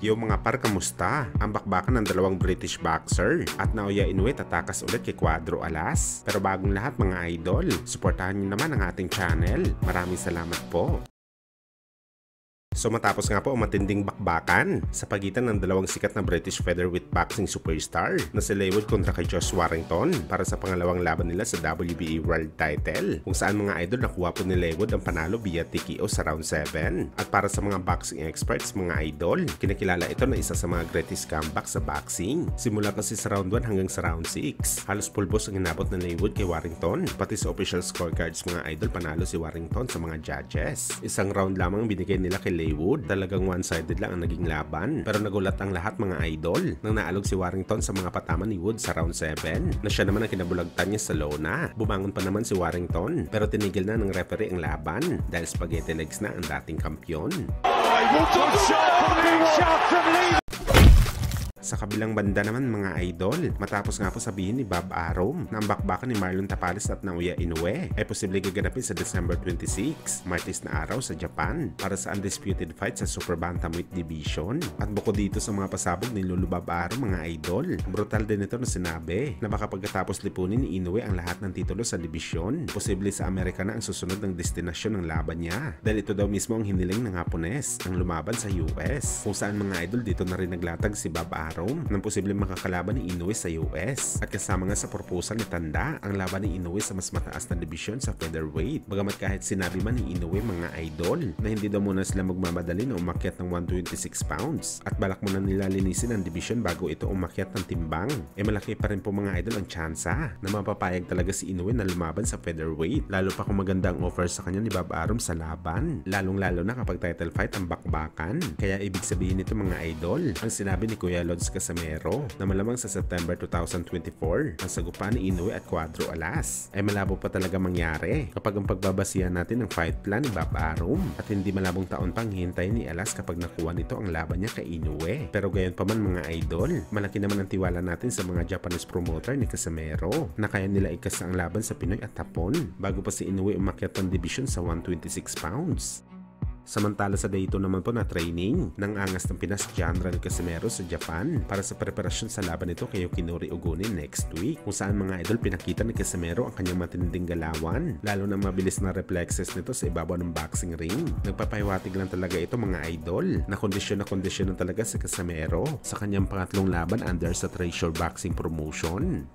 Yo mga par, kamusta? Ang bakbakan ng dalawang British boxer at Naoya Inoue tatakas ulit kay Cuadro Alas. Pero bagong lahat mga idol, suportahan niyo naman ang ating channel. Maraming salamat po. So matapos nga po ang matinding bakbakan sa pagitan ng dalawang sikat na British featherweight boxing superstar na si Leywood kontra kay Josh Warrington para sa pangalawang laban nila sa WBA World Title, kung saan mga idol nakuha po ni Leywood ang panalo via TKO sa round 7. At para sa mga boxing experts mga idol, kinikilala ito na isa sa mga greatest comeback sa boxing. Simula kasi sa round 1 hanggang sa round 6, halos pulbos ang inabot ng Leywood kay Warrington. Pati sa official scorecards mga idol, panalo si Warrington sa mga judges. Isang round lamang binigay nila kay Leywood, talagang one-sided lang ang naging laban. Pero nagulat ang lahat mga idol nang naalog si Warrington sa mga patama ni Wood sa round 7 na siya naman ang kinabulagtan niya sa lona. Bumangon pa naman si Warrington pero tinigil na ng referee ang laban dahil spaghetti legs na ang dating kampyon. Sa kabilang banda naman mga idol, matapos nga po sabihin ni Bob Arum na ang bakbakan ni Marlon Tapales at Naoya Inoue ay posibleng gaganapin sa December 26, Martes na araw sa Japan para sa undisputed fight sa Super Bantamweight Division. At bukod dito sa mga pasabog ni Lolo Bob Arum mga idol, brutal din ito na sinabi na baka pagkatapos lipunin ni Inoue ang lahat ng titulo sa dibisyon, posible sa Amerika na ang susunod ng destinasyon ng laban niya dahil ito daw mismo ang hiniling ng Hapones ang lumaban sa US, kung saan mga idol dito na rin naglatag si Bob Arum ng posibleng makakalaban ni Inoue sa US. At kasama nga sa proposal ni Tanda ang laban ni Inoue sa mas mataas na dibisyon sa featherweight. Bagamat kahit sinabi man ni Inoue mga idol na hindi daw muna sila magmamadali na umakyat ng 126 pounds at balak muna nila linisin ang dibisyon bago ito umakyat ng timbang, malaki pa rin po mga idol ang tsansa na mapapayag talaga si Inoue na lumaban sa featherweight, lalo pa kung maganda ang offer sa kanya ni Bob Arum sa laban, lalong-lalo na kapag title fight ang bakbakan. Kaya ibig sabihin nito mga idol, ang sinabi ni Kuya Lods Casimero na malamang sa September 2024 ang sagupaan ni Inoue at Cuadro Alas ay malabo pa talaga mangyari kapag ang pagbabasihan natin ng fight plan ni Bob Arum, at hindi malabong taon pang hintay ni Alas kapag nakuha nito ang laban niya kay Inoue. Pero gayon pa man mga idol, malaki naman ang tiwala natin sa mga Japanese promoter ni Casimero na kaya nila ikasa ang laban sa Pinoy at Hapon bago pa si Inoue umakyat ng division sa 126 pounds. Samantala sa day 2 naman po na training ng angas ng Pinas General Casimero sa Japan para sa preparasyon sa laban nito kay Yoshinori Oguni next week, kung saan mga idol pinakita ni Casimero ang kanyang matinding galawan, lalo na mabilis na reflexes nito sa ibabaw ng boxing ring. Nagpapahiwatig lang talaga ito mga idol na kondisyon na talaga si Casimero sa kanyang pangatlong laban under sa Treasure Boxing Promotion.